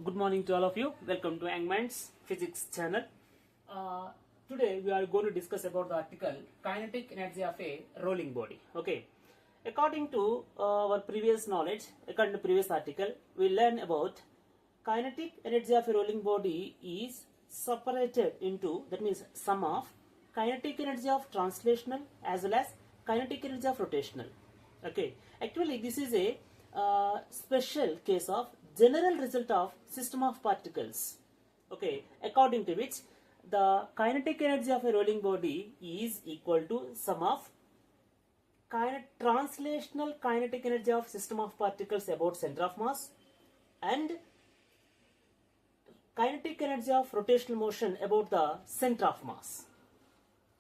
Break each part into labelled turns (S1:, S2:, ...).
S1: Good morning to all of you. Welcome to Angman's Physics channel. Today we are going to discuss about the article kinetic energy of a rolling body. Okay. According to our previous knowledge, according to previous article, we learn about kinetic energy of a rolling body is separated into, that means sum of kinetic energy of translational as well as kinetic energy of rotational. Okay. Actually, this is a special case of general result of system of particles, okay, according to which the kinetic energy of a rolling body is equal to sum of translational kinetic energy of system of particles about center of mass and kinetic energy of rotational motion about the center of mass.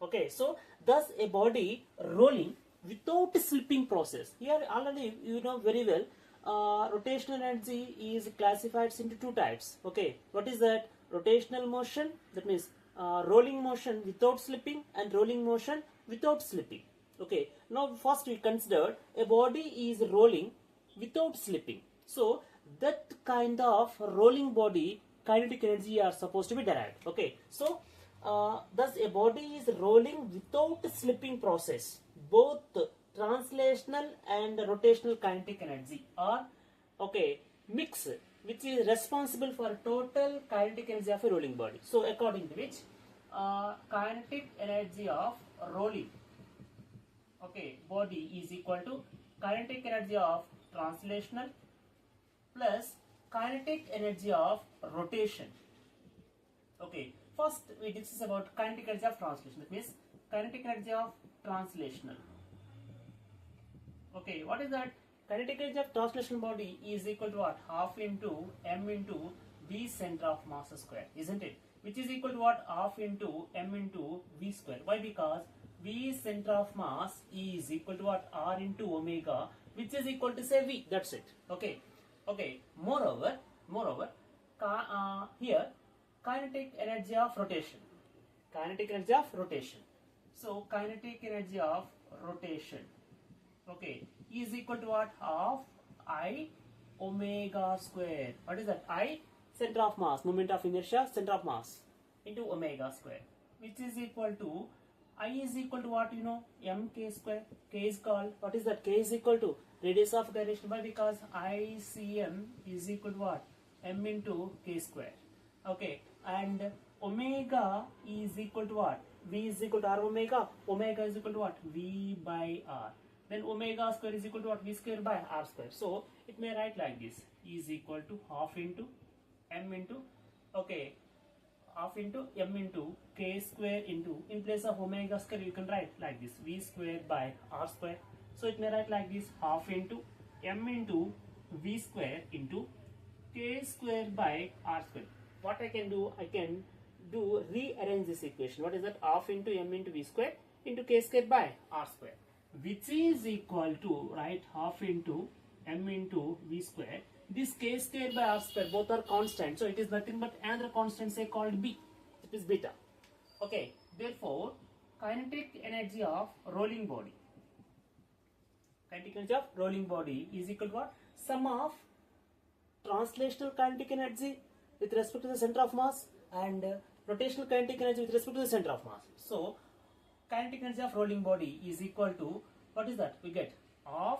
S1: Okay, so thus a body rolling without slipping process. Here already you know very well, rotational energy is classified into two types. Okay, what is that? Rotational motion, that means rolling motion without slipping, and rolling motion without slipping. Okay, now first we consider a body is rolling without slipping. So that kind of rolling body kinetic energy are supposed to be derived. Okay, so thus a body is rolling without slipping process. Both translational and rotational kinetic energy are mix, which is responsible for total kinetic energy of a rolling body. So according to which kinetic energy of rolling body is equal to kinetic energy of translational plus kinetic energy of rotation. Okay, first we discuss about kinetic energy of translation. That means kinetic energy of translational. Okay, what is that? Kinetic energy of translational body is equal to what? Half into m into v center of mass square, isn't it? Which is equal to what? Half into m into v square. Why? Because v center of mass is equal to what? R into omega, which is equal to say v. That's it. Okay. Okay. Moreover, here kinetic energy of rotation. Kinetic energy of rotation. So kinetic energy of rotation, okay, is equal to what? Half I omega square. What is that? I, center of mass, moment of inertia, center of mass, into omega square, which is equal to, I is equal to what? You know, mk square. K is called, what is that? K is equal to radius of gyration. Why? Because ICM is equal to what? M into k square. Okay, and omega is equal to what? V is equal to R omega. Omega is equal to what? V by R. Then omega square is equal to what? V square by R square. So it may write like this, is equal to half into m into, okay, half into m into k square into, in place of omega square you can write like this, V square by R square. So it may write like this, half into m into V square into k square by R square. What I can do? I can rearrange this equation. What is that? Half into m into v square into k square by r square, which is equal to, right, half into m into v square. This k square by r square, both are constant, so it is nothing but another constant, say, called b. It is beta. Okay, therefore kinetic energy of rolling body, kinetic energy of rolling body is equal to what? Sum of translational kinetic energy with respect to the center of mass and rotational kinetic energy with respect to the center of mass. So kinetic energy of rolling body is equal to, what is that? We get half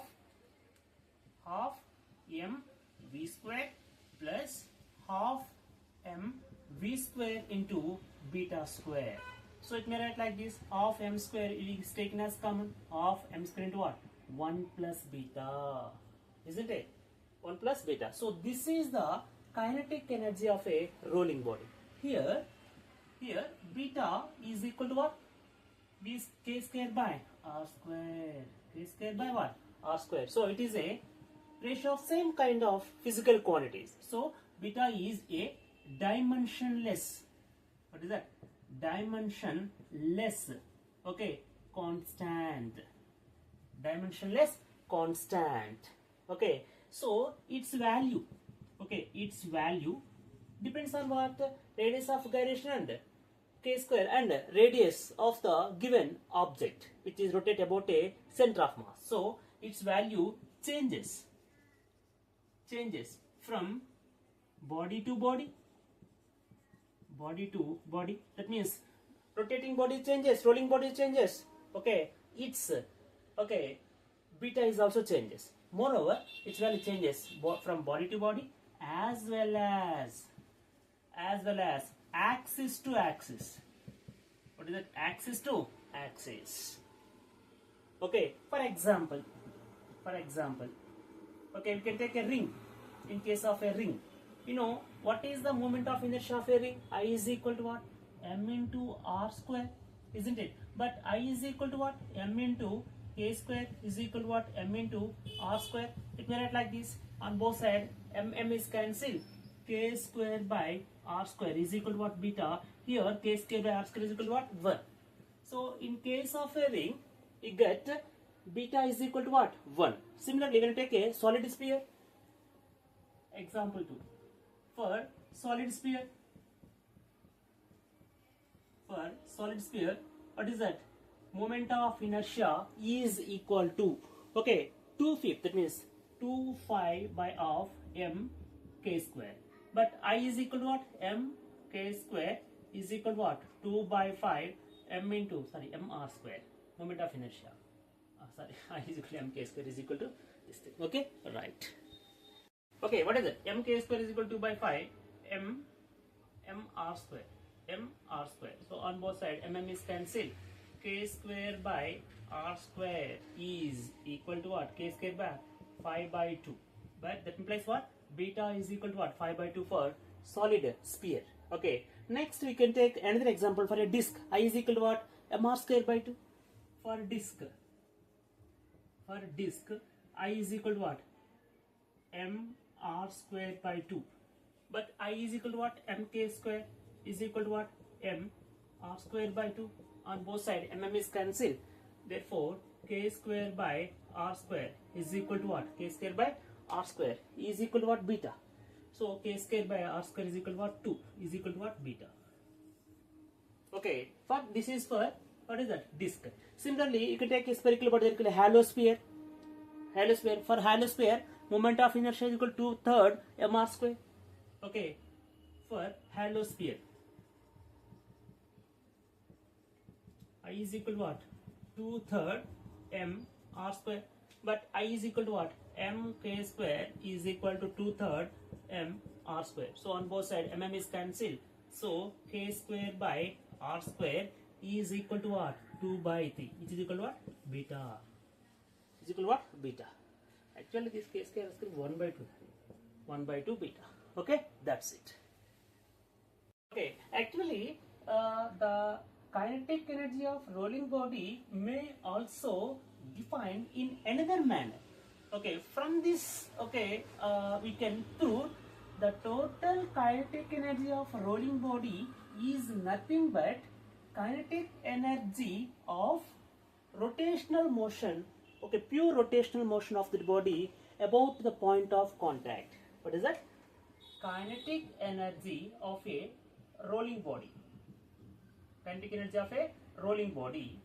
S1: m v square plus half m v square into beta square. So it may write like this, half m square is taken as common, half m square into what? 1 plus beta, isn't it? 1 plus beta. So this is the kinetic energy of a rolling body. Here beta is equal to what? V k square by r square. K square by what? R square. So it is a ratio of same kind of physical quantities. So beta is a dimensionless. What is that? Dimensionless. Okay, constant. Dimensionless constant. Okay, so its value, its value depends on what? Radius of gyration and k square and radius of the given object, which is rotate about a center of mass. So its value changes from body to body, body to body. That means rotating body changes, rolling body changes. Okay, its okay beta is also changes. Moreover, its value changes from body to body as well as axis to axis. What is that? Axis to axis. Okay, for example, okay, we can take a ring. In case of a ring, you know what is the moment of inertia of a ring? I is equal to what? M into R square, isn't it? But I is equal to what? M into K square is equal to what? M into R square. It may write like this. On both sides, M is cancelled. K square by R square is equal to what? Beta. Here, K square by R square is equal to what? 1. So, in case of a ring, you get beta is equal to what? 1. Similarly, when you take a solid sphere, example 2. For solid sphere, what is that? Moment of inertia is equal to, okay, 2/5, that means 2 by of m k square. But I is equal to what? M k square is equal to what? 2 by 5 m into, m r square. Moment of inertia. I is equal to m k square is equal to this thing. Okay, right. Okay, what is it? M k square is equal to 2 by 5 m r square. So on both sides, is cancelled. K square by r square is equal to what? K square by 5 by 2. But that implies what? Beta is equal to what? 5 by 2 for solid sphere. Okay. Next we can take another example for a disc. I is equal to what? mr square by 2. For disc, I is equal to what? mr square by 2. But I is equal to what? mk square is equal to what? m r square by 2. On both sides, is cancelled. Therefore, k square by r square is equal to what? K square by r square is equal to what? Beta. So, k square by r square is equal to what? 2 is equal to what? Beta. Okay, for this is for, what is that? Disc. Similarly, you can take a spherical body, a halo sphere. For halo sphere, moment of inertia is equal to 2/3 mr square. Okay, for halo sphere, I is equal to what? 2/3 m r square. But I is equal to what? M k square is equal to 2/3 m r square. So on both sides, is cancelled. So k square by r square is equal to what? 2 by 3, which is equal to what? Beta. Is equal to what? Beta. Actually, this k square is 1 by 2. 1 by 2 beta. Okay, that's it. Okay, actually, the kinetic energy of rolling body may also defined in another manner. Okay, from this, okay, we can prove the total kinetic energy of rolling body is nothing but kinetic energy of rotational motion, okay, pure rotational motion of the body about the point of contact. What is that? Kinetic energy of a rolling body. Kinetic energy of a rolling body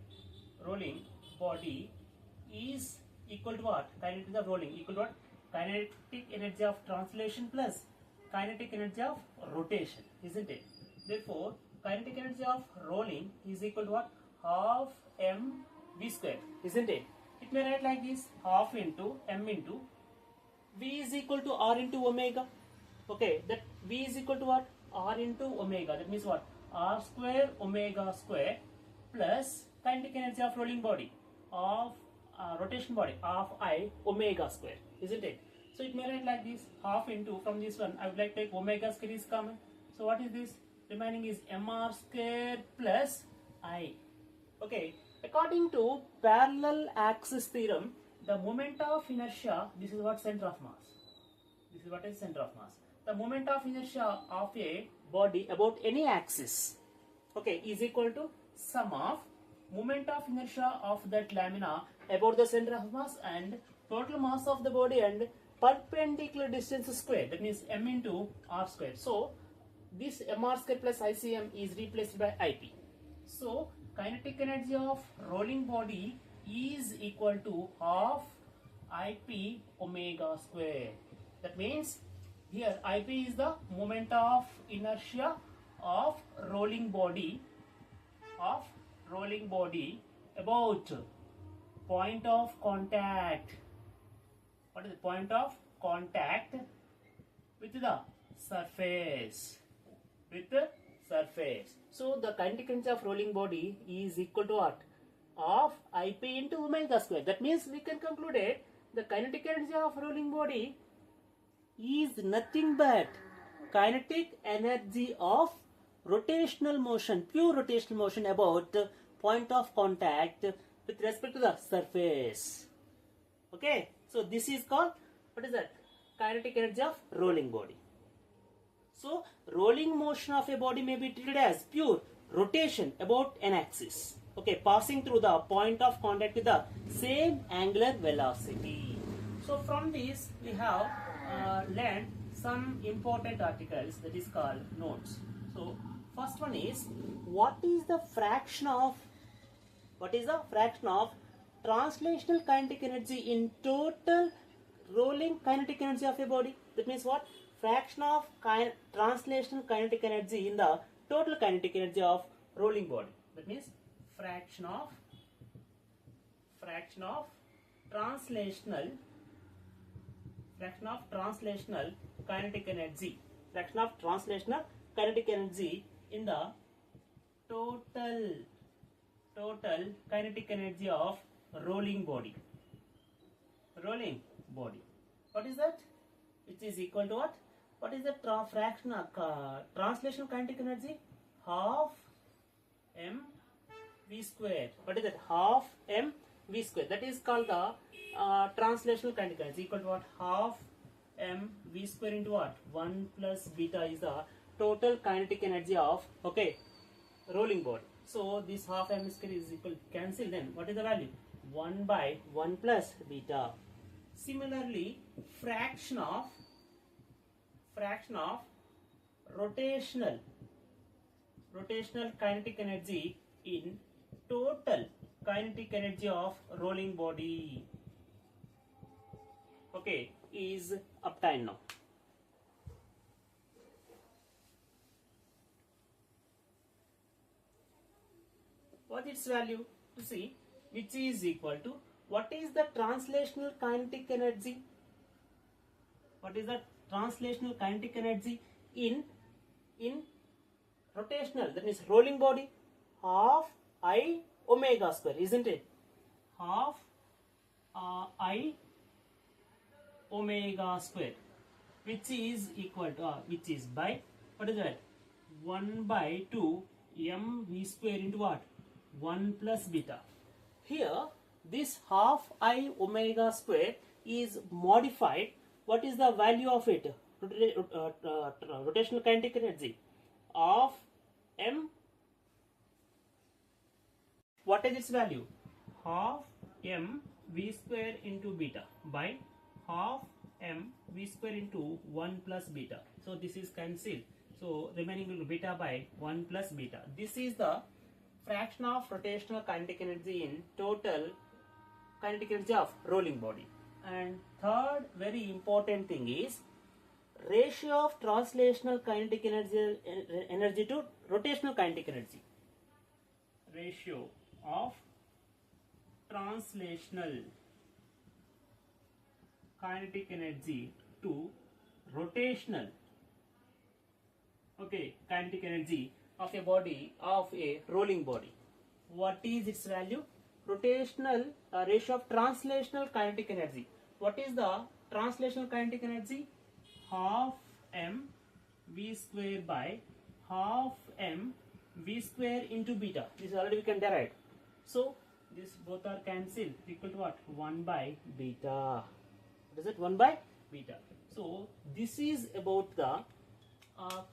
S1: is equal to what? Kinetic energy of rolling equal to what? Kinetic energy of translation plus kinetic energy of rotation, isn't it? Therefore, kinetic energy of rolling is equal to what? Half m v square, isn't it? It may write like this: half into m into v is equal to r into omega. Okay, that v is equal to what? R into omega. That means what? R square omega square plus kinetic energy of rolling body of rotation body of I omega square, isn't it? So it may write like this: half into, from this one I would like to take omega square is common. So what is this? Remaining is mr square plus I. Okay, according to parallel axis theorem, the moment of inertia, this is what? Center of mass. This is what is center of mass. The moment of inertia of a body about any axis, okay, is equal to sum of moment of inertia of that lamina about the center of mass and total mass of the body and perpendicular distance square. That means m into r square. So this mr square plus ICM is replaced by IP. So kinetic energy of rolling body is equal to half IP omega square. That means Here IP is the moment of inertia of rolling body about point of contact. What is the point of contact with the surface? With the surface. So the kinetic energy of rolling body is equal to what? Of IP into omega square. That means we can conclude it. The kinetic energy of rolling body is nothing but kinetic energy of rotational motion, pure rotational motion about point of contact with respect to the surface. Okay, so this is called, what is that? Kinetic energy of rolling body. So rolling motion of a body may be treated as pure rotation about an axis. Okay, passing through the point of contact with the same angular velocity. So from this we have learned some important articles, that is called notes. So first one is, what is the fraction of translational kinetic energy in total rolling kinetic energy of a body? That means what? Fraction of translational kinetic energy in the total kinetic energy of rolling body. That means fraction of translational kinetic energy. Fraction of translational kinetic energy in the total kinetic energy of rolling body. What is that? Which is equal to what? What is the fraction of translational kinetic energy? Half mv square. What is that? Half mv square. That is called the translational kinetic energy, equal to what? Half mv square into what? 1 plus beta is the total kinetic energy of, okay, rolling body. So this half m square is equal to cancel. Then what is the value? 1 by 1 plus beta. Similarly, fraction of rotational kinetic energy in total kinetic energy of rolling body, okay, is obtained now. What is its value? To see, which is equal to, what is the translational kinetic energy? What is the translational kinetic energy in rotational, that means rolling body? Half I omega square, isn't it? Half I omega square, which is equal to, which is by, what is that? 1 by 2 mv square into what? 1 plus beta. Here, this half I omega square is modified. What is the value of it? Rotational kinetic energy of m. What is its value? Half m v square into beta by half m v square into 1 plus beta. So this is cancelled. So remaining will be beta by 1 plus beta. This is the fraction of rotational kinetic energy in total kinetic energy of rolling body. And third very important thing is ratio of translational kinetic energy to rotational kinetic energy. Ratio of translational kinetic energy to rotational, okay, kinetic energy of a body, of a rolling body. What is its value? Rotational ratio of translational kinetic energy. What is the translational kinetic energy? Half m v square by half m v square into beta. This already we can derive. So this both are cancelled, equal to what? 1 by beta. What is it? 1 by beta. So this is about the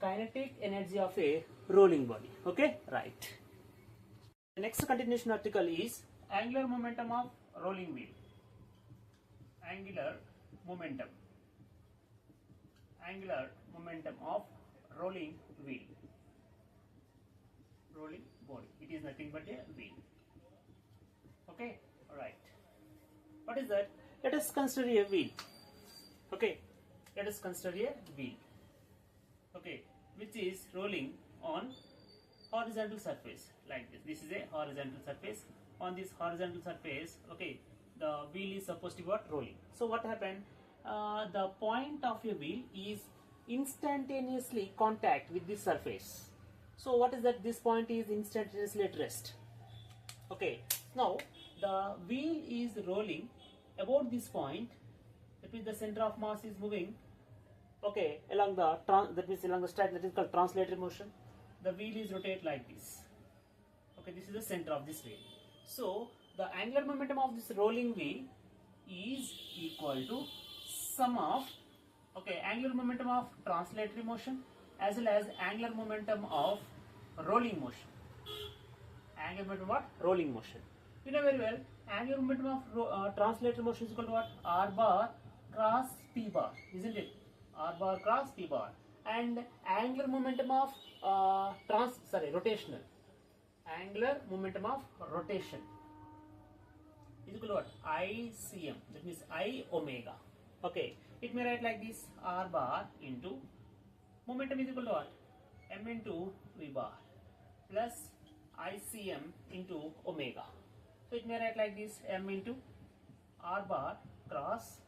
S1: kinetic energy of a rolling body. Okay, right. The next continuation article is angular momentum of rolling wheel. Angular momentum of rolling wheel. Rolling body. It is nothing but a wheel. Okay, alright. What is that? Let us consider a wheel. Okay, let us consider a wheel, okay, which is rolling on horizontal surface like this. This is a horizontal surface. On this horizontal surface, okay, the wheel is supposed to be what? Rolling. So what happened? The point of a wheel is instantaneously contact with this surface. So what is that? This point is instantaneously at rest. Okay, now the wheel is rolling about this point. That means the center of mass is moving, okay, along the that means along the stack, that is called translatory motion. The wheel is rotate like this. Okay, this is the center of this wheel. So the angular momentum of this rolling wheel is equal to sum of, okay, angular momentum of translatory motion as well as angular momentum of rolling motion. Angular momentum what? Rolling motion. You know very well, angular momentum of translatory motion is equal to what? R bar cross P bar, isn't it? R bar cross P bar. And angular momentum of rotational. Angular momentum of rotation is equal to what? ICM. That means I omega. Okay, it may write like this: R bar into momentum is equal to what? M into V bar plus ICM into omega. So it may write like this: M into R bar cross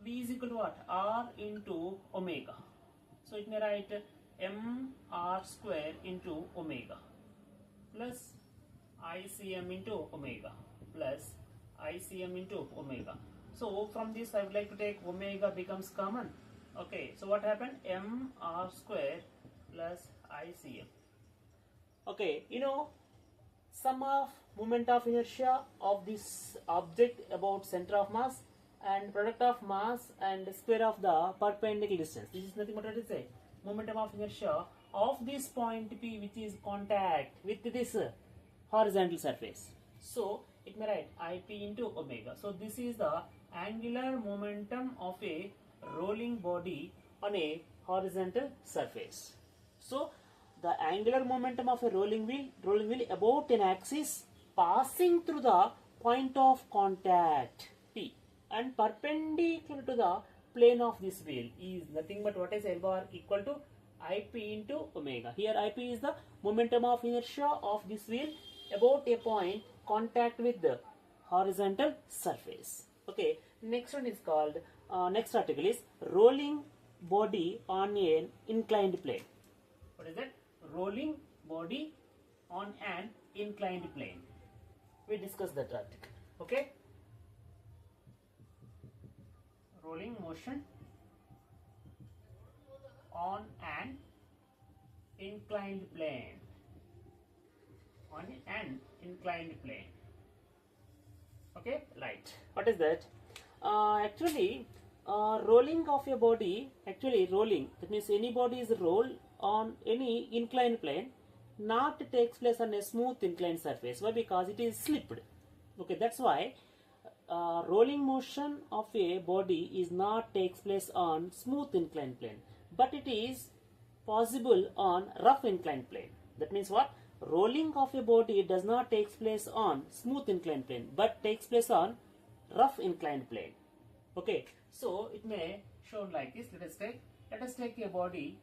S1: V is equal to what? R into omega. So it may write M R square into omega plus ICM into omega plus ICM into omega. So from this I would like to take omega becomes common. Okay, so what happened? M R square plus ICM. Okay, you know, sum of moment of inertia of this object about center of mass and product of mass and square of the perpendicular distance. This is nothing but what is a momentum of inertia of this point P, which is contact with this horizontal surface. So it may write IP into omega. So this is the angular momentum of a rolling body on a horizontal surface. So the angular momentum of a rolling wheel about an axis passing through the point of contact P and perpendicular to the plane of this wheel is nothing but what is L bar equal to IP into omega. Here IP is the momentum of inertia of this wheel about a point contact with the horizontal surface. Okay, next one is called, next article is rolling body on an inclined plane. What is that? Rolling body on an inclined plane. We discussed that article. Okay, rolling motion on an inclined plane. On an inclined plane. Okay, right. What is that? Actually, rolling of a body, actually rolling, that means any body is rolled on any inclined plane, not takes place on a smooth inclined surface. Why? Because it is slipped. Okay, that's why rolling motion of a body is not takes place on smooth inclined plane, but it is possible on rough inclined plane. That means what? Rolling of a body does not takes place on smooth inclined plane, but takes place on rough inclined plane. Okay, so it may shown like this. Let us take a body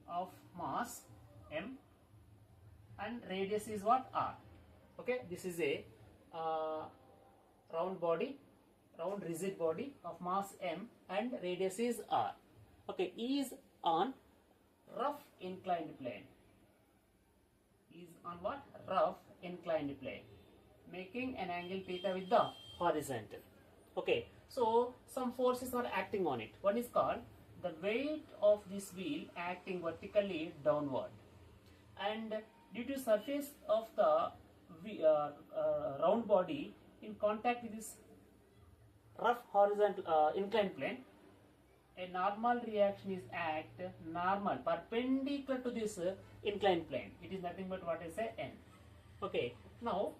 S1: of mass M and radius is what? R. Okay, this is a round rigid body of mass M and radius is R. Okay, is on rough inclined plane. Is on what? Rough inclined plane, making an angle theta with the horizontal. Okay, so some forces are acting on it. One is called the weight of this wheel acting vertically downward, and due to surface of the round body in contact with this rough horizontal inclined plane, a normal reaction is act normal perpendicular to this inclined plane. It is nothing but what I say N. Okay, now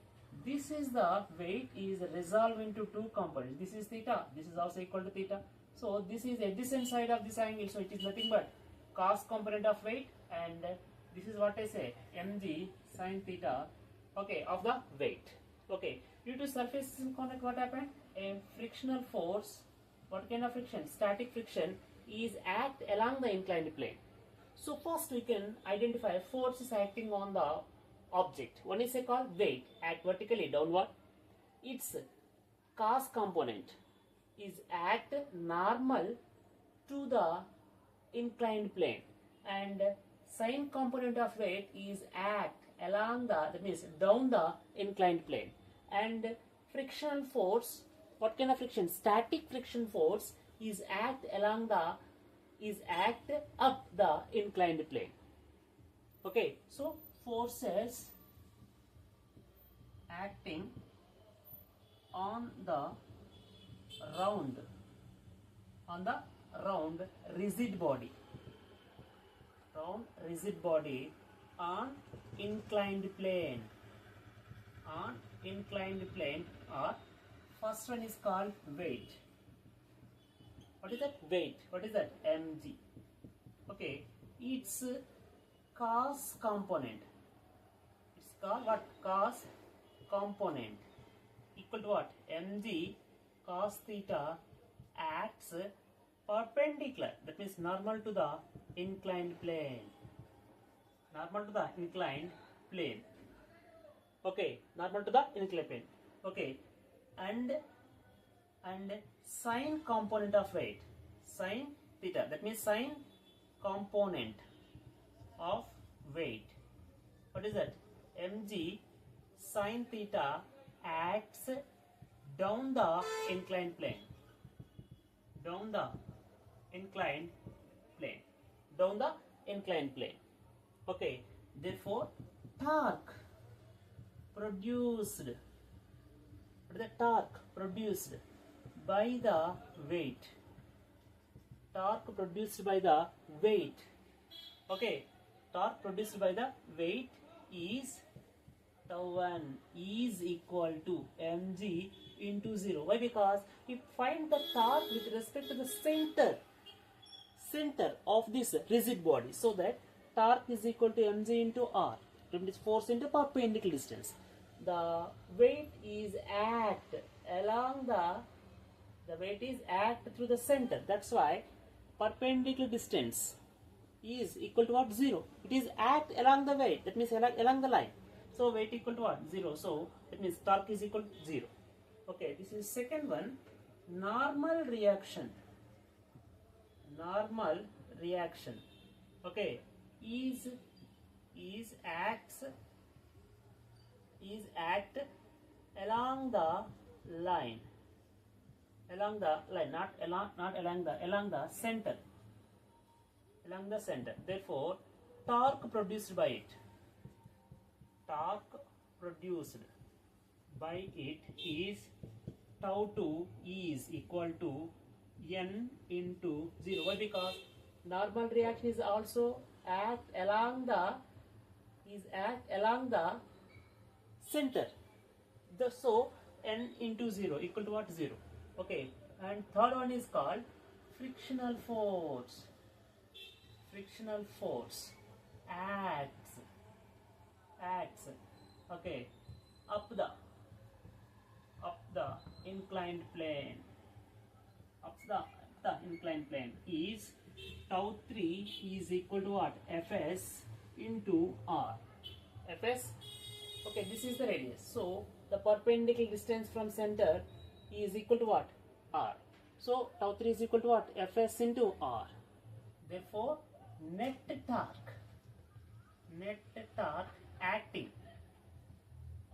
S1: this is the weight is resolved into two components. This is theta, this is also equal to theta. So this is adjacent side of this angle, so it is nothing but cos component of weight, and this is what I say mg sin theta, okay, of the weight. Okay, due to surface contact, what happened? A frictional force. What kind of friction? Static friction is act along the inclined plane. So first we can identify forces acting on the object. One is called weight, act vertically downward. Its cos component is act normal to the inclined plane, and sine component of weight is act along the, that means down the inclined plane. And frictional force, what kind of friction? Static friction force is act along the, is act up the inclined plane. Okay, so forces acting on the round rigid body, on inclined plane, or first one is called weight. What is that? Weight. What is that? mg. Okay, its cos component, it's called what? Cos component equal to what? mg cos theta acts perpendicular, that means normal to the inclined plane. Okay, normal to the inclined plane. Okay, and sine component of weight, sine theta, that means sine component of weight. What is that? mg sine theta acts down the inclined plane. Okay, therefore torque produced, by the weight. Okay, torque produced by the weight is tau1 is equal to mg into 0. Why? Because we find the torque with respect to the center of this rigid body, so that torque is equal to mg into r, that is force into perpendicular distance. The weight is act along the weight is act through the center. That's why perpendicular distance is equal to what? 0. It is act along the weight, that means along the line. So weight equal to what? 0. So that means torque is equal to 0. Okay, this is second one. Normal reaction. Okay, is act along the line. Along the center. Therefore, torque produced by it is tau2 is equal to n into 0. Why? Because normal reaction is also act along the center. So n into 0 equal to what? 0. Okay, and third one is called frictional force. Acts okay, up the inclined plane. Is tau3 is equal to what? Fs into r. Fs, okay, this is the radius. So the perpendicular distance from center is equal to what? R. So tau3 is equal to what? Fs into r. Therefore net torque acting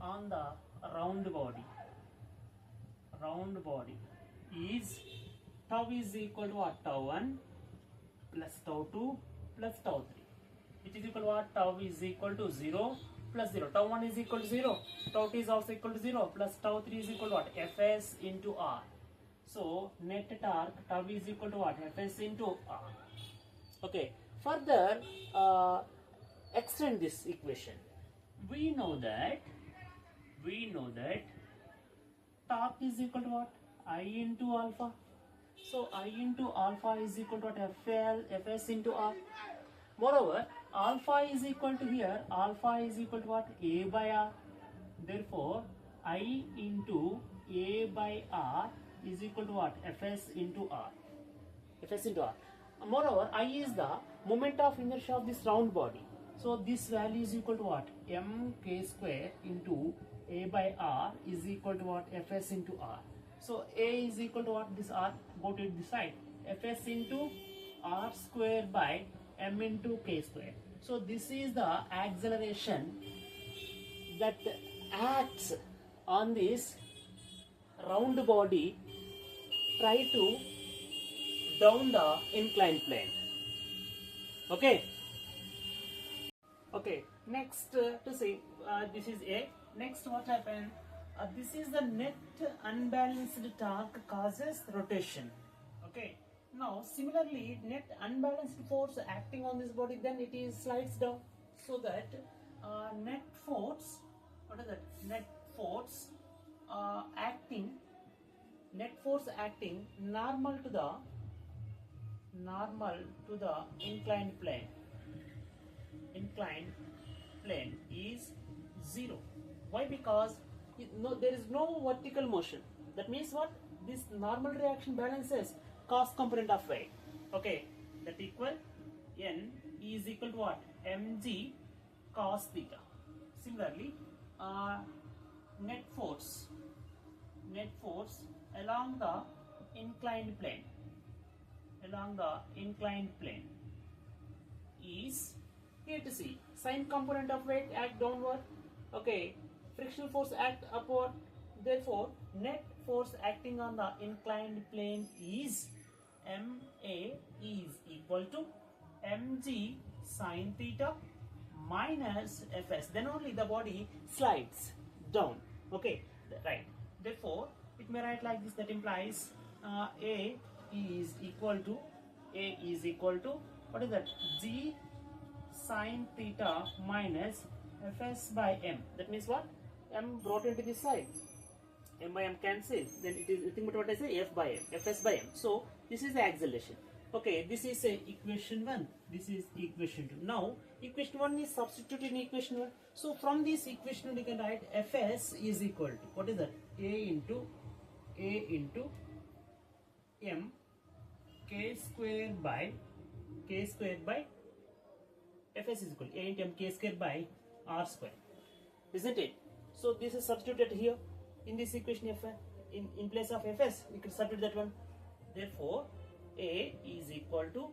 S1: on the round body is tau is equal to what? Tau1 plus tau2 plus tau3, which is equal to what? Tau is equal to 0 plus 0. Tau1 is equal to 0. Tau2 is also equal to 0 plus tau3 is equal to what? Fs into r. So net torque tau is equal to what? Fs into r. Okay, further extend this equation. We know that torque is equal to what? I into alpha. So I into alpha is equal to what? Fs into r. Moreover, alpha is equal to here. Alpha is equal to what? A by r. Therefore, I into A by r is equal to what? Fs into r. Moreover, I is the moment of inertia of this round body. So this value is equal to what? Mk square into A by R is equal to what? Fs into R. So A is equal to what? This R, go to this side. Fs into R square by M into K square. So this is the acceleration that acts on this round body, try to down the inclined plane. Okay. Okay. Next to see this is A. Next what happened? This is the net unbalanced torque causes rotation. Okay. Now similarly, net unbalanced force acting on this body, then it is slides down, so that net force. What is that? Net force acting. Net force acting normal to the inclined plane. Inclined plane is 0. Why? Because there is no vertical motion. That means what? This normal reaction balances cos component of weight. Okay, that equal N is equal to what? Mg cos theta. Similarly, net force along the inclined plane is, here to see, sine component of weight act downward. Okay, frictional force act upward. Therefore, net force acting on the inclined plane is MA is equal to mg sine theta minus Fs. Then only the body slides down. Okay, right. Therefore, it may write like this. That implies A is equal to what is that? G sine theta minus Fs by m. That means what? M brought into this side. M by m cancel. Then it is nothing but what I say, F by m, Fs by m. So this is the acceleration. Okay, this is equation 1. This is equation 2. Now equation 1 is substituted in equation 1. So from this equation 1 you can write Fs is equal to, what is that? A into m k square by Fs is equal to A into m k square by R square. Isn't it? So this is substituted here in this equation. In place of Fs, we can substitute that one. Therefore, A is equal to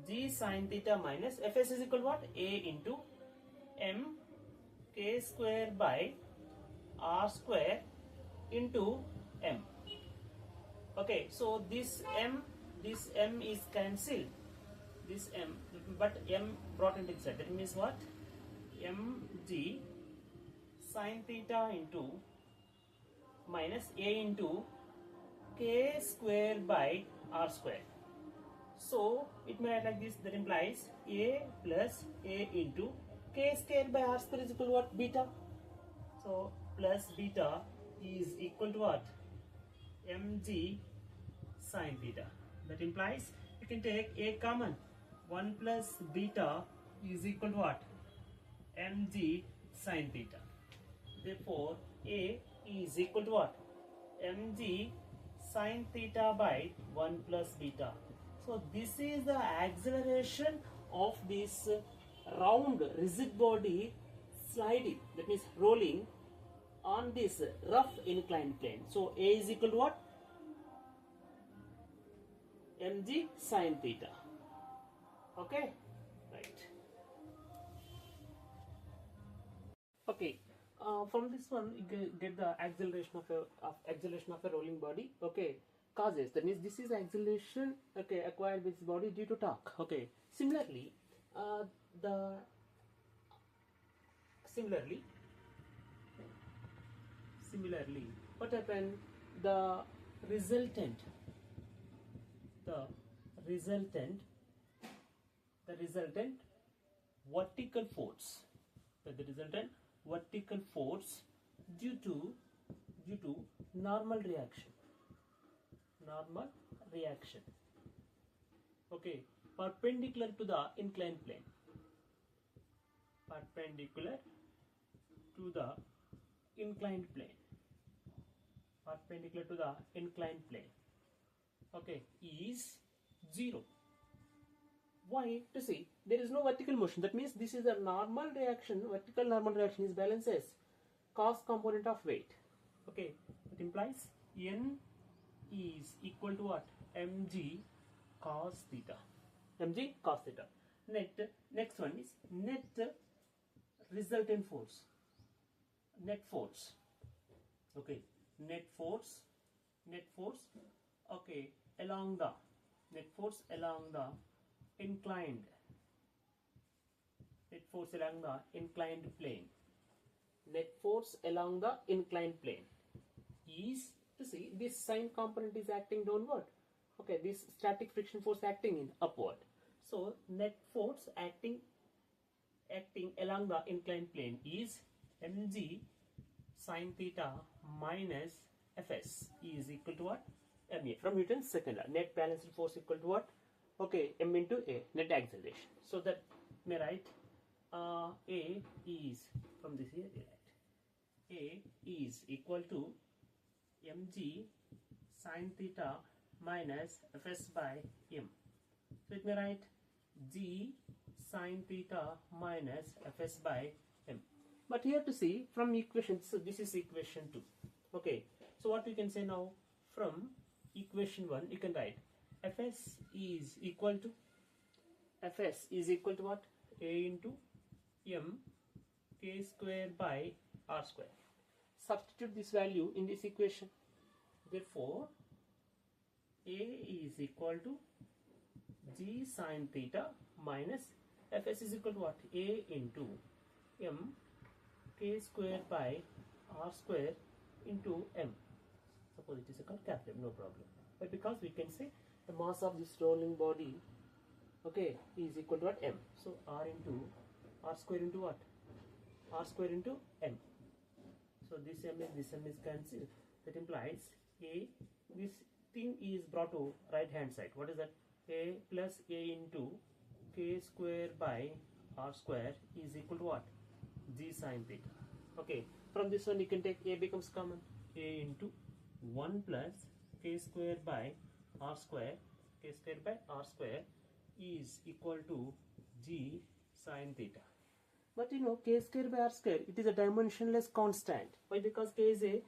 S1: G sine theta minus Fs is equal to what? A into m k square by R square into m. Okay, so this m is cancelled. This m, but m brought into inside. That means what? Mg sine theta into minus A into k square by R square. So it may write like this. That implies A plus A into k square by R square is equal to what? Beta. So plus beta is equal to what? Mg sine theta. That implies you can take A common. 1 plus beta is equal to what? Mg sine theta. Therefore, A is equal to what? Mg sine theta by 1 plus beta. So this is the acceleration of this round rigid body sliding, that means rolling on this rough inclined plane. So A is equal to what? Mg sine theta. Okay, right. Okay, from this one you get the acceleration of a rolling body. Okay, causes, that means this is acceleration, okay, acquired with this body due to torque. Okay, similarly what happened? The resultant vertical force, due to normal reaction, okay, perpendicular to the inclined plane, okay, is 0. Why? To see, there is no vertical motion. That means this is a normal reaction. Vertical normal reaction is balanced as cos component of weight. Okay, it implies N is equal to what? Mg cos theta. Mg cos theta. Next one is net resultant force. Net force. Okay, net force. Okay, along the inclined. Net force along the inclined plane. Net force along the inclined plane is, to see, this sine component is acting downward. Okay, this static friction force acting in upward. So net force acting along the inclined plane is mg sine theta minus fs is equal to what? Ma. From Newton's second law, net balanced force equal to what? Okay, m into a, net acceleration. So that may write a is, from this here we write a is equal to mg sine theta minus fs by m. So it may write g sine theta minus fs by m. But here to see from equation, so this is equation 2. Okay, so what we can say now, from equation 1 you can write fs is equal to what? A into m k square by r square. Substitute this value in this equation. Therefore a is equal to g sine theta minus fs is equal to what? A into m k square by r square into m. Suppose it is a capital, no problem. But because we can say the mass of this rolling body, okay, is equal to what? M. So r square into what? R square into m. So this m is cancelled. That implies a, this thing is brought to right hand side. What is that? A plus a into k square by r square is equal to what? G sine theta. Okay, from this one you can take a becomes common. A into 1 plus k square by r square is equal to g sine theta. But you know, k square by r square, it is a dimensionless constant. Why? Because k is a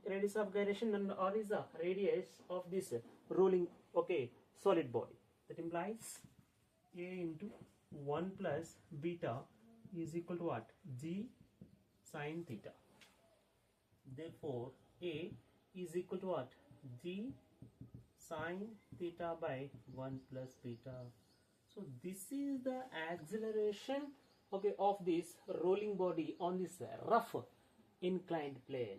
S1: radius of gyration and r is the radius of this rolling, okay, solid body. That implies a into 1 plus beta is equal to what? G sine theta. Therefore a is equal to what? G sine theta by 1 plus beta. So this is the acceleration, okay, of this rolling body on this rough inclined plane.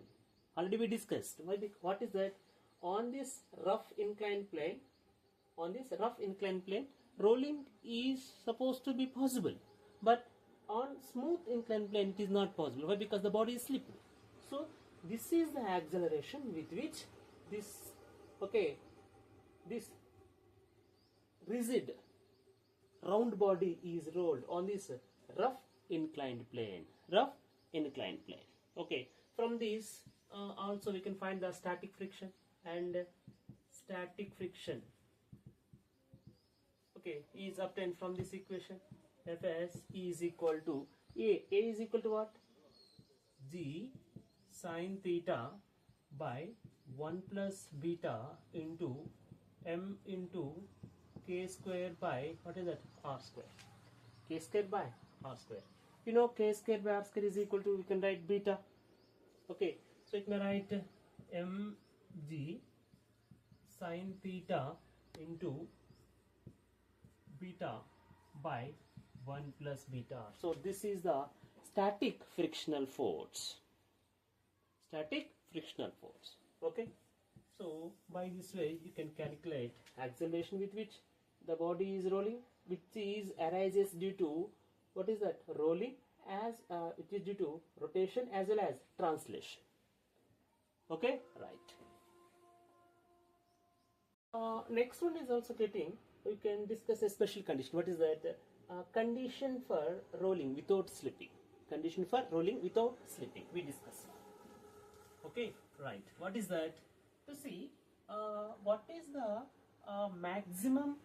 S1: Already we discussed. What is that? On this rough inclined plane, rolling is supposed to be possible, but on smooth inclined plane it is not possible. Why? Because the body is slippery. So this is the acceleration with which this, okay, this rigid round body is rolled on this rough inclined plane. Okay, from this also we can find the static friction, and static friction, okay, is obtained from this equation. Fs is equal to a is equal to what? G sine theta by 1 plus beta into m into k square by, what is that? R square. K square by r square. You know, k square by r square is equal to, we can write beta. Okay, so it may write mg sine theta into beta by 1 plus beta. So this is the static frictional force. Okay, so by this way you can calculate acceleration with which the body is rolling, which arises due to, what is that? Rolling, as it is due to rotation as well as translation. Okay, right. Next one is also getting, we can discuss a special condition. What is that? Condition for rolling without slipping. We discuss. Okay, right. What is that? To see what is the maximum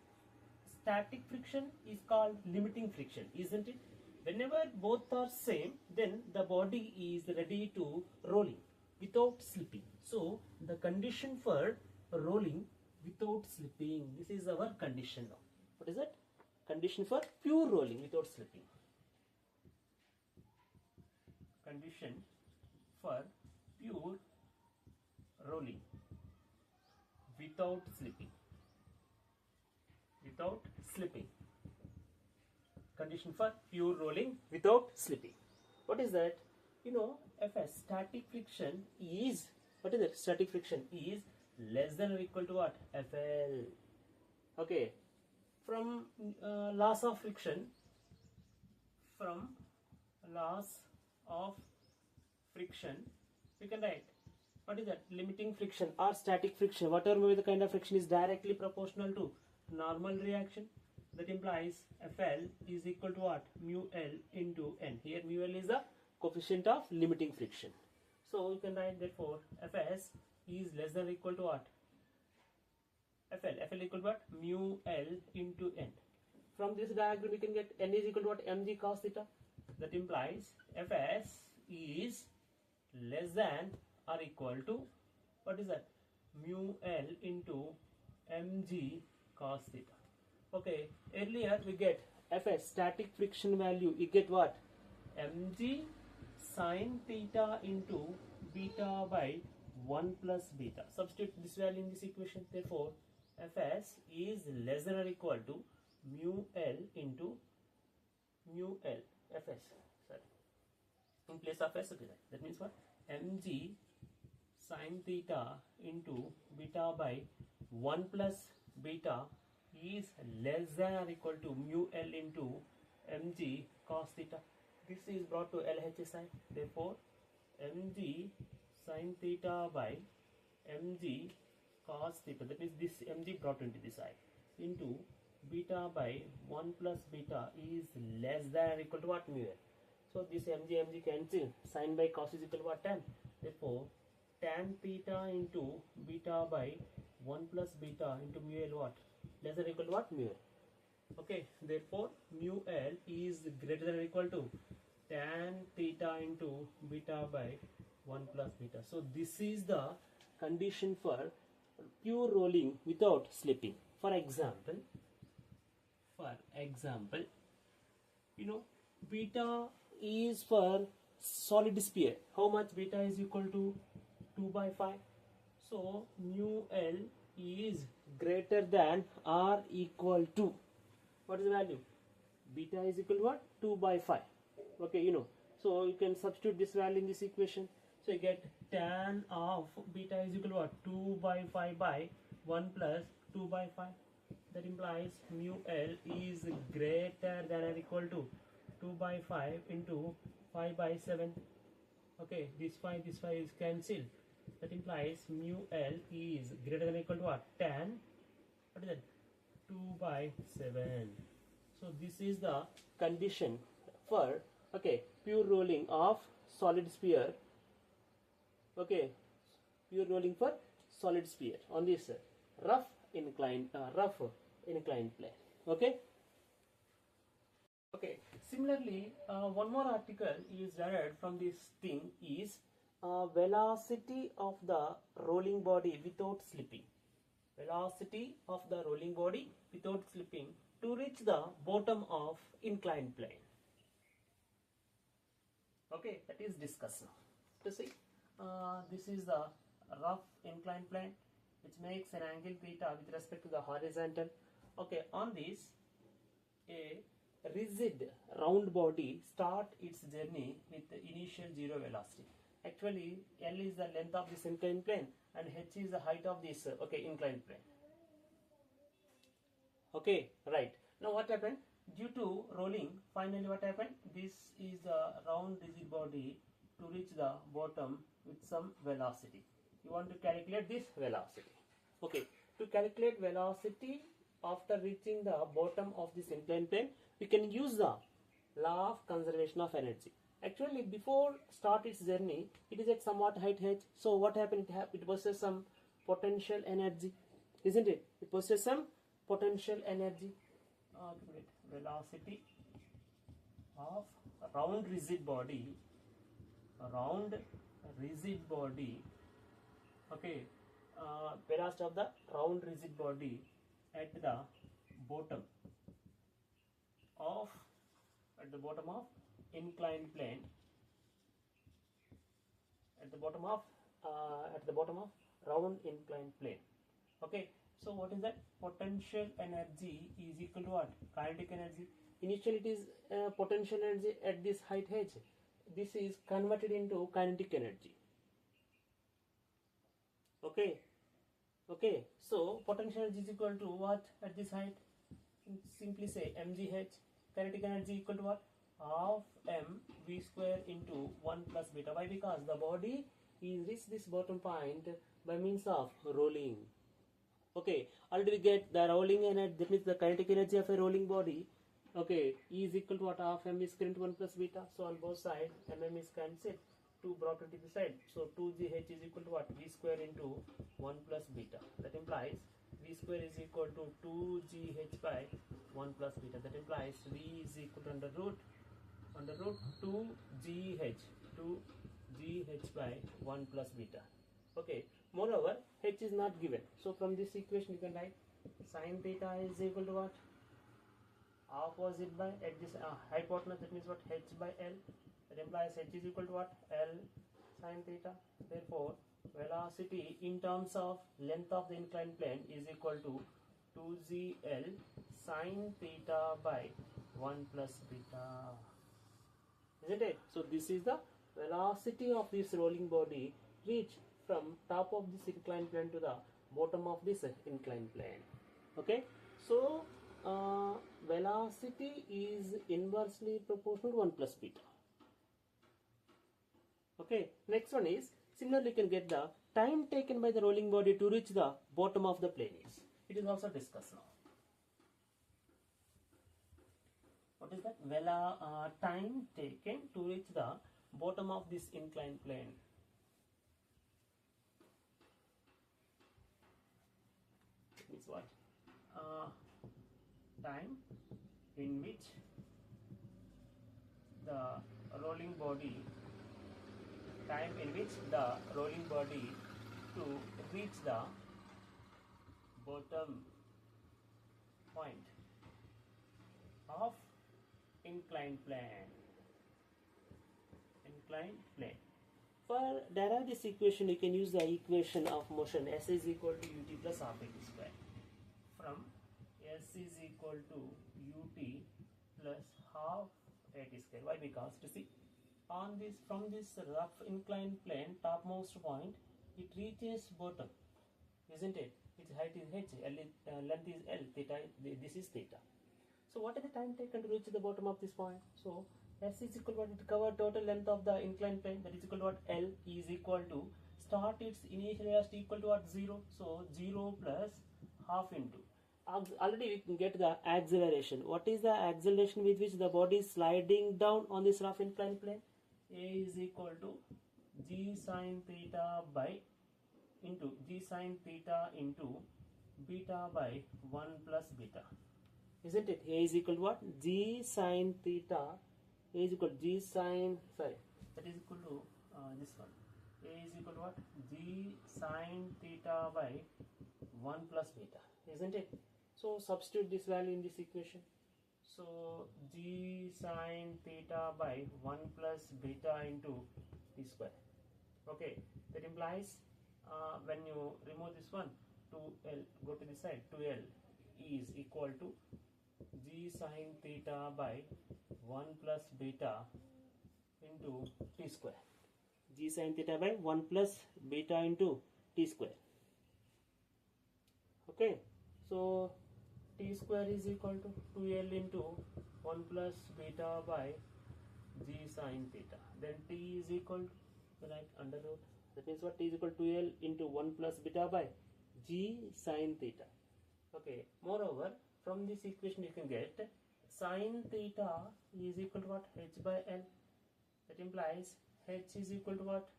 S1: static friction is called limiting friction, isn't it? Whenever both are same, then the body is ready to rolling without slipping. So the condition for rolling without slipping, this is our condition now. What is it? Condition for pure rolling without slipping. Condition for pure rolling without slipping. Without slipping. Condition for pure rolling without slipping. What is that? You know, if a static friction is, what is it? Static friction is less than or equal to what? FL. Okay. From loss of friction, we can write, what is that? Limiting friction or static friction, whatever may be the kind of friction, is directly proportional to normal reaction. That implies FL is equal to what? Mu L into N. Here mu L is the coefficient of limiting friction. So you can write therefore Fs is less than or equal to what? FL equal to what? Mu L into N. From this diagram we can get N is equal to what? Mg cos theta. That implies Fs is less than or equal to, what is that? Mu L into Mg cos theta. Okay, earlier we get Fs static friction value, you get what? Mg sin theta into beta by 1 plus beta. Substitute this value in this equation. Therefore Fs is less than or equal to mu L into mu L. Fs, sorry, in place of S, okay, that means what? Mg sin theta into beta by 1 plus beta is less than or equal to mu L into Mg cos theta. This is brought to LHS side. Therefore Mg sin theta by Mg cos theta, that means this Mg brought into this side, into beta by 1 plus beta is less than or equal to what? Mu L. So this Mg cancel, sin by cos is equal to what? Tan. Therefore tan theta into beta by 1 plus beta into mu L what? Less than or equal to what? Mu L. Okay, therefore mu L is greater than or equal to tan theta into beta by 1 plus beta. So this is the condition for pure rolling without slipping. For example, you know, beta is for solid sphere. How much? Beta is equal to 2 by 5. So mu L is greater than or equal to, what is the value? Beta is equal to what? 2 by 5. Okay, you know, so you can substitute this value in this equation. So you get tan of beta is equal to what? 2 by 5 by 1 plus 2 by 5. That implies mu L is greater than or equal to 2 by 5 into 5 by 7. Okay, this 5 is cancelled. That implies mu L is greater than or equal to what? Tan, what is that? 2 by 7. So this is the condition for, okay, pure rolling of solid sphere. Okay, pure rolling for solid sphere on this rough inclined plane. Okay. Okay. Similarly, one more article is derived from this thing is velocity of the rolling body without slipping. Velocity of the rolling body without slipping to reach the bottom of inclined plane. Okay, that is discussed now. To see, this is the rough inclined plane which makes an angle theta with respect to the horizontal. Okay, on this, a rigid round body start its journey with the initial zero velocity. Actually, L is the length of this inclined plane and H is the height of this inclined plane. Okay, right. Now what happened? Due to rolling, finally what happened? This is the round rigid body to reach the bottom with some velocity. You want to calculate this velocity. Okay, to calculate velocity after reaching the bottom of this inclined plane, we can use the law of conservation of energy. Actually, before start its journey, it is at somewhat height h. So what happened? It possesses some potential energy, isn't it? It possesses some potential energy. velocity of round rigid body, okay, velocity of the round rigid body at the bottom of inclined plane, at the bottom of round inclined plane. Okay, so what is that? Potential energy is equal to what? Kinetic energy. Initially it is potential energy at this height h. This is converted into kinetic energy. Okay, so potential energy is equal to what at this height? Simply say mgh. Kinetic energy equal to what? Half mv square into 1 plus beta. Why? Because the body is reached this bottom point by means of rolling. Okay, already we get the rolling energy, that means the kinetic energy of a rolling body. Okay, E is equal to what? Half mv square into 1 plus beta. So on both sides, mm is cancelled. 2 brought to the side. So 2gh is equal to what? V square into 1 plus beta. That implies V square is equal to 2gh by 1 plus beta. That implies V is equal to under root 2gh by 1 plus beta. Okay, moreover h is not given, so from this equation you can write sin theta is equal to what? Opposite by at this hypotenuse, that means what? H by L. That implies h is equal to what? L sin theta. Therefore velocity in terms of length of the inclined plane is equal to 2gl sin theta by 1 plus beta. Isn't it? So this is the velocity of this rolling body reached from top of this inclined plane to the bottom of this inclined plane. Okay, so velocity is inversely proportional to 1 plus beta. Okay, next one is similarly you can get the time taken by the rolling body to reach the bottom of the plane. It is also discussed now. What is that? Time taken to reach the bottom of this inclined plane. Means what? Time in which the rolling body to reach the bottom point of inclined plane. For derive this equation, you can use the equation of motion S is equal to ut plus half at square. From S is equal to ut plus half at square. Why? Because to see on this, from this rough inclined plane topmost point, it reaches bottom, isn't it? Its height is h, length is L, theta, this is theta. So what is the time taken to reach the bottom of this point? So S is equal to what? It covered total length of the inclined plane, that is equal to what? L is equal to start its initial velocity equal to what? 0. So 0 plus half into. Already we can get the acceleration. What is the acceleration with which the body is sliding down on this rough inclined plane? A is equal to g sin theta by into g sin theta into beta by 1 plus beta. Isn't it? A is equal to what? G sin theta. A is equal to G sin, that is equal to this one. A is equal to what? G sin theta by 1 plus beta. Isn't it? So substitute this value in this equation. So G sin theta by 1 plus beta into t square. Okay, that implies when you remove this one, 2L, go to this side, 2L is equal to G sin theta by 1 plus beta into t square. G sin theta by 1 plus beta into t square. Okay, so t square is equal to 2L into 1 plus beta by G sin theta. Then t is equal to, right, under root. That means what? T is equal to 2L into 1 plus beta by G sin theta. Okay, moreover, from this equation you can get sin theta is equal to what? H by L. That implies H is equal to what?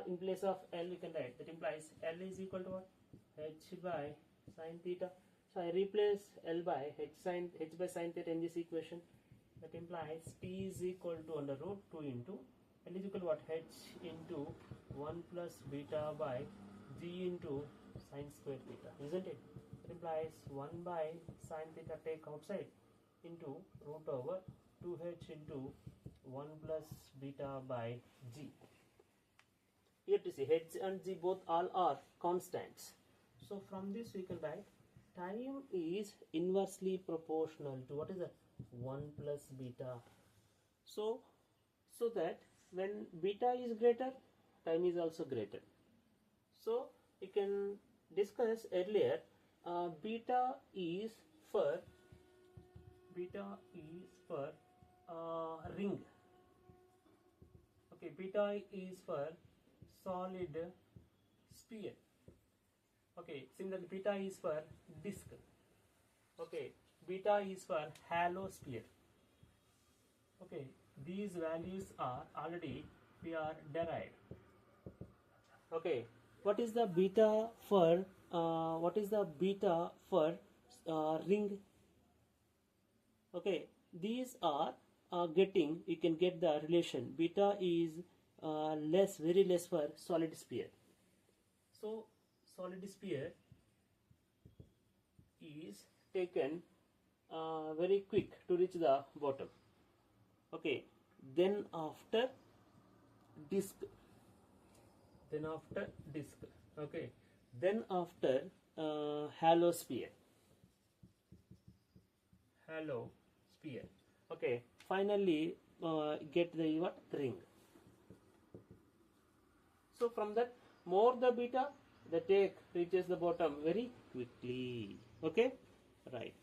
S1: In place of L you can write. That implies L is equal to what? H by sin theta. So I replace L by h by sin theta in this equation. That implies T is equal to under root 2 into L is equal to what? H into 1 plus beta by G into sin square theta, isn't it? That implies 1 by sin theta take outside into root over 2h into 1 plus beta by G. Here to see h and g both all are constants. So from this we can write time is inversely proportional to what is that? 1 plus beta. So that when beta is greater, time is also greater. So you can discuss earlier, beta is for ring. Okay, beta is for solid sphere. Okay, similarly beta is for disk. Okay, beta is for halo sphere. Okay, these values are already we are derived. Okay, what is the beta for ring? Okay, these are getting, you can get the relation. Beta is very less for solid sphere. So solid sphere is taken very quick to reach the bottom. Okay, then after disk, okay, then after halo sphere, okay, finally get the what? Ring. So from that, more the beta, the take reaches the bottom very quickly. Okay, right.